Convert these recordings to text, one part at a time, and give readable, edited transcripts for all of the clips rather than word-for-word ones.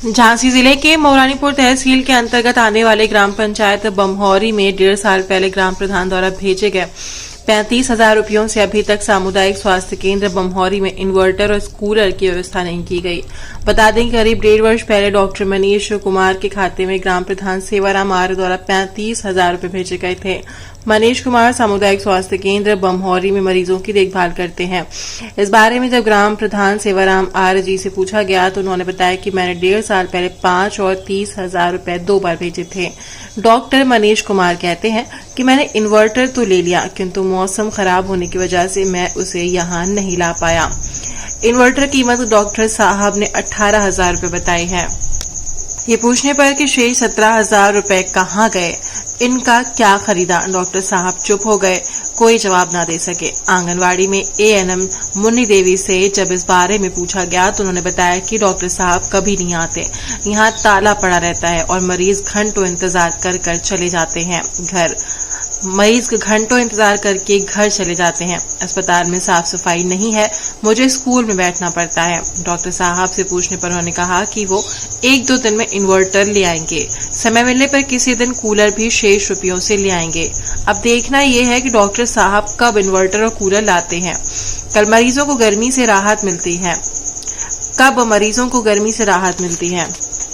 झांसी जिले के मौरानीपुर तहसील के अंतर्गत आने वाले ग्राम पंचायत बमहौरी में 1.5 साल पहले ग्राम प्रधान द्वारा भेजे गए 35,000 रुपयों से अभी तक सामुदायिक स्वास्थ्य केंद्र बमहौरी में इन्वर्टर और कूलर की व्यवस्था नहीं की गई। बता दें करीब 1.5 वर्ष पहले डॉक्टर मनीष कुमार के खाते में ग्राम प्रधान सेवाराम आर्य द्वारा 35,000 रुपये भेजे गए थे। मनीष कुमार सामुदायिक स्वास्थ्य केंद्र बमहौरी में मरीजों की देखभाल करते हैं। इस बारे में जब ग्राम प्रधान सेवाराम आर्य जी से पूछा गया तो उन्होंने बताया कि मैंने 1.5 साल पहले 5 और 30,000 रुपए 2 बार भेजे थे। डॉक्टर मनीष कुमार कहते हैं कि मैंने इन्वर्टर तो ले लिया, किंतु मौसम खराब होने की वजह से मैं उसे यहाँ नहीं ला पाया। इन्वर्टर कीमत डॉक्टर साहब ने 18,000 रुपए बताई है। ये पूछने पर कि शेष 17,000 रुपए कहाँ गए, इनका क्या खरीदा, डॉक्टर साहब चुप हो गए, कोई जवाब ना दे सके। आंगनवाड़ी में एएनएम मुन्नी देवी से जब इस बारे में पूछा गया तो उन्होंने बताया कि डॉक्टर साहब कभी नहीं आते, यहाँ ताला पड़ा रहता है और मरीज घंटों इंतजार कर चले जाते हैं घर। मरीज घंटों इंतजार करके घर चले जाते हैं। अस्पताल में साफ सफाई नहीं है, मुझे स्कूल में बैठना पड़ता है। डॉक्टर साहब से पूछने पर उन्होंने कहा कि वो 1-2 दिन में इन्वर्टर ले आएंगे, समय मिलने पर किसी दिन कूलर भी शेष रुपयों से ले आएंगे। अब देखना यह है कि डॉक्टर साहब कब इन्वर्टर और कूलर लाते हैं। कल मरीजों को गर्मी से राहत मिलती है, कब मरीजों को गर्मी से राहत मिलती है।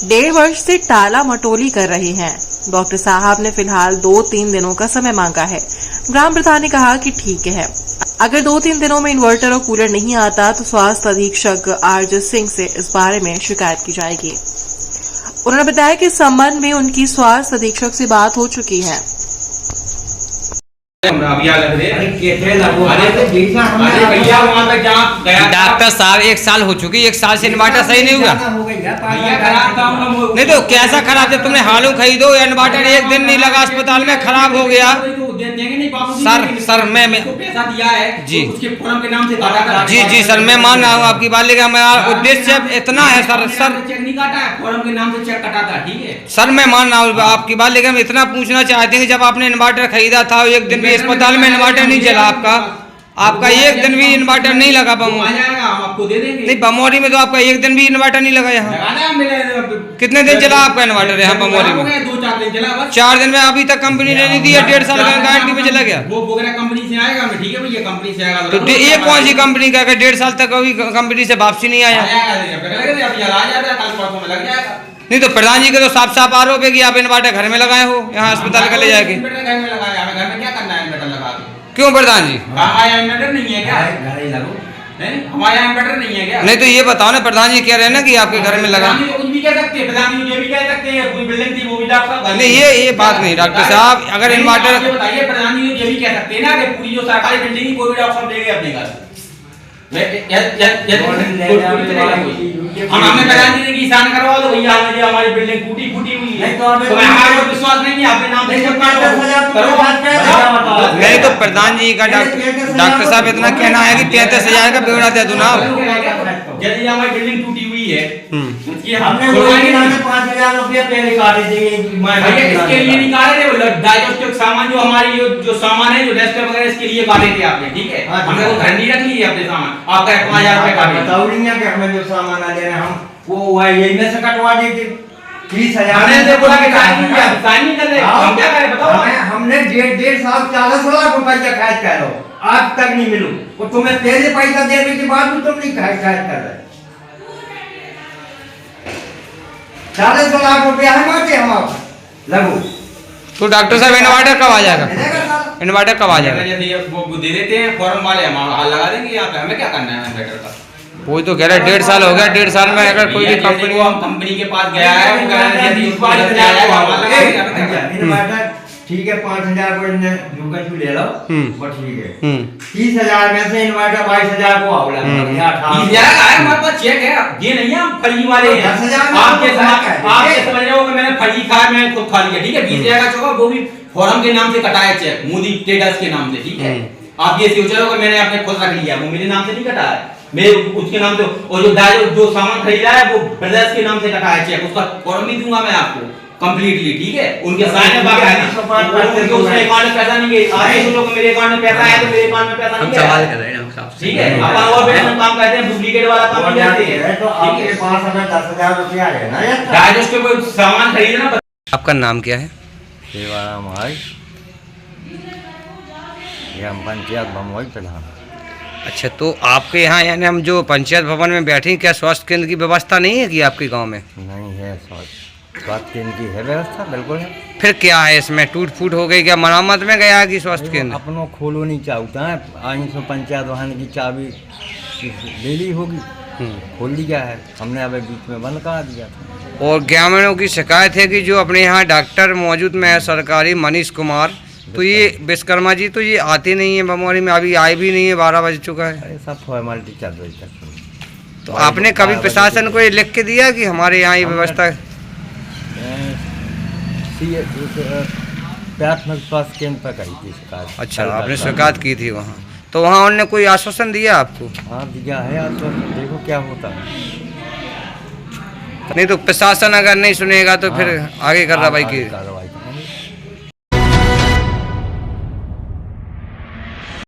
1.5 वर्ष से टाला मटोली कर रहे हैं। डॉक्टर साहब ने फिलहाल 2-3 दिनों का समय मांगा है। ग्राम प्रधान ने कहा कि ठीक है, अगर 2-3 दिनों में इन्वर्टर और कूलर नहीं आता तो स्वास्थ्य अधीक्षक आरजे सिंह से इस बारे में शिकायत की जाएगी। उन्होंने बताया कि इस संबंध में उनकी स्वास्थ्य अधीक्षक से बात हो चुकी है। डॉक्टर साहब 1 साल हो चुकी, 1 साल से इन्वर्टर सही नहीं हुआ। नहीं तो कैसा खराब, जब तुमने हालू खरीदो इन्वर्टर 1 दिन नहीं लगा, अस्पताल में खराब हो गया। सर मैं पैसा दिया है जी, उसके फॉर्म के नाम से काटा था। जी सर, मैं मान रहा हूँ आपकी बात, लेकिन मेरा उद्देश्य इतना है सर चेक नहीं काटा है, फॉर्म के नाम से चेक काटा था, ठीक है सर, मैं मान रहा हूँ आपकी बात, लेकिन हम इतना पूछना चाहते हैं कि जब आपने इन्वर्टर खरीदा था 1 दिन भी अस्पताल में इन्वर्टर नहीं चला, आपका 1 दिन भी इन्वर्टर नहीं लगा आपको दे देंगे। नहीं, बमौरी में तो आपका 1 दिन भी इन्वर्टर नहीं लगा यहाँ। कितने दिन चला आपका इन्वर्टर यहाँ बमौरी में? 2-4 दिन चला बस। 4 दिन में अभी तक कंपनी ने नहीं दी है, 1.5 साल का गारंटी पे चला गया। वो बोगरा कंपनी से आएगा, ठीक है भैया, कंपनी से आएगा तो ये कौन सी कंपनी का 1.5 साल तक अभी कंपनी से वापसी नहीं आया? नहीं तो प्रधान जी के तो साफ साफ आरोप है कि आप इन्वर्टर घर में लगाए हो, यहाँ अस्पताल का ले जाके। क्यों प्रधान जी? हमारा इन्वर्टर नहीं है क्या? हमारा इन्वर्टर नहीं है क्या? नहीं तो ये बताओ ना, प्रधान जी कह रहे हैं ना कि आपके घर में लगा। कुछ भी कह सकते हैं, प्रधान जी ये भी कह सकते हैं, कोई बिल्डिंग थी वो भी डॉक्टर। नहीं ये बात नहीं डॉक्टर साहब, अगर इन्वर्टर बताइए, प्रधान जी ये भी कह सकते हैं ना कि पूरी जो सरकारी बिल्डिंग है कोई भी डॉक्टर देंगे अपने घर। हमने प्रधान जी ने किसान करवा दो भैया, हमारी बिल्डिंग टूटी हुई है, तो हमारे को विश्वास नहीं है, आपके नाम नहीं तो प्रधान जी का डॉक्टर साहब इतना कहना है कि 35,000 का ब्यौरा दे दो ना। यदि हमारी बिल्डिंग टूटी हुई है, हमने 5,000 रुपया पहले काटे थे, इसके लिए नहीं काटे थे, डायग्नोस्टिक सामान जो हमारी जो सामान है, जो डेस्क वगैरह, इसके लिए काटे थे आपने, ठीक है। हमने वो घर नहीं रख ली अपने सामान, आपका 5,000 रुपए काटे। बताओ नहीं है कि हमें जो सामान आ रहे हैं हम वो यही में से कटवा देते। 30,000 हमने बोला कि साइन नहीं कर रहे, हम क्या करें बताओ? हमने 1.5 साल 40 लाख रुपए का खर्च करो, आज तक नहीं मिलू, और तुम्हें पहले पैसा देने के बाद भी तुम नहीं खर्च कर रहे। 40 लाख रुपया है माते हम लगो। तो डॉक्टर साहब इन्वर्टर कब आ जाएगा? इन्वर्टर कब आ जाएगा? वो दे देते हैं फॉर्म वाले, हम लगा देंगे यहाँ पे, हमें क्या करना है इन्वर्टर का? वो तो कह रहा है 1.5 साल हो गया, 1.5 साल में अगर कोई भी कंपनी के पास गया है, इन्वर्टर ठीक है 5,000 को ले लो, वो ठीक है। 30,000 में से इन्वर्टर 22,000 को आवला, 30,000 है हमारे पास चेक है, ये नहीं है हम फर्जी वाले हैं। आपके समझ रहे हो कि मैंने फर्जी खाया, मैंने खुद खा लिया, ठीक है। 20,000 का चौका वो भी फॉर्म के नाम से कटाया चेक, मोदी ट्रेडर्स के नाम से, ठीक है। आप ये सोच रहे हो कि मैंने अपने खुद रख लिया, वो मेरे नाम से नहीं कटा है, मेरे उसके नाम से, और जो सामान खरीदा है वो ब्रदर्स के नाम से कटा है चेक, उसका फॉर्म भी दूंगा मैं आपको, कंप्लीटली, ठीक है। उनके साइन में बाकायदा, उनके उसमें अकाउंट में पैसा नहीं है, आगे तुम लोग मेरे अकाउंट में पैसा है तो मेरे अकाउंट में पैसा नहीं है। सवाल कर रहे हैं हम साहब, ठीक है। अपन और भी काम करते हैं, डुप्लीकेट वाला काम नहीं करते हैं। तो आपके पास हमें 10,000 रुपया है ना यार, राज उसके कोई सामान खरीदना। आपका नाम क्या है? सेवाराम भाई, ग्राम पंचायत बमोरी प्रधान। अच्छा, तो आपके यहाँ यानी हम जो पंचायत भवन में बैठे हैं, क्या स्वास्थ्य केंद्र की व्यवस्था नहीं है कि आपके गांव में? नहीं है, स्वास्थ्य केंद्र की है व्यवस्था, बिल्कुल है। फिर क्या है इसमें, टूट फूट हो गई क्या, मरम्मत में गया कि स्वास्थ्य केंद्र? अपनों खोलो नहीं चाहता है, आई सो पंचायत वाहन की चाबी ले ली होगी, खोल लिया है हमने, अभी बीच में बंद करा दिया था। और ग्रामीणों की शिकायत है कि जो अपने यहाँ डॉक्टर मौजूद में है सरकारी, मनीष कुमार, तो ये विश्वकर्मा जी, तो ये आते नहीं है बमौरी में, अभी आए भी नहीं है, 12 बज चुका है। अरे सब फॉर्मेलिटी चल रही तक। तो आपने कभी प्रशासन को ये लिख के दिया कि हमारे यहाँ ये व्यवस्था? प्राथमिक स्वास्थ्य केंद्र पर कही थी शिकायत। अच्छा, आपने शिकायत की थी वहाँ, तो वहाँ उन्होंने कोई आश्वासन दिया आपको? हाँ दिया है आश्वासन, देखो क्या होता है। नहीं तो प्रशासन अगर नहीं सुनेगा तो फिर आगे कार्रवाई की? कार्रवाई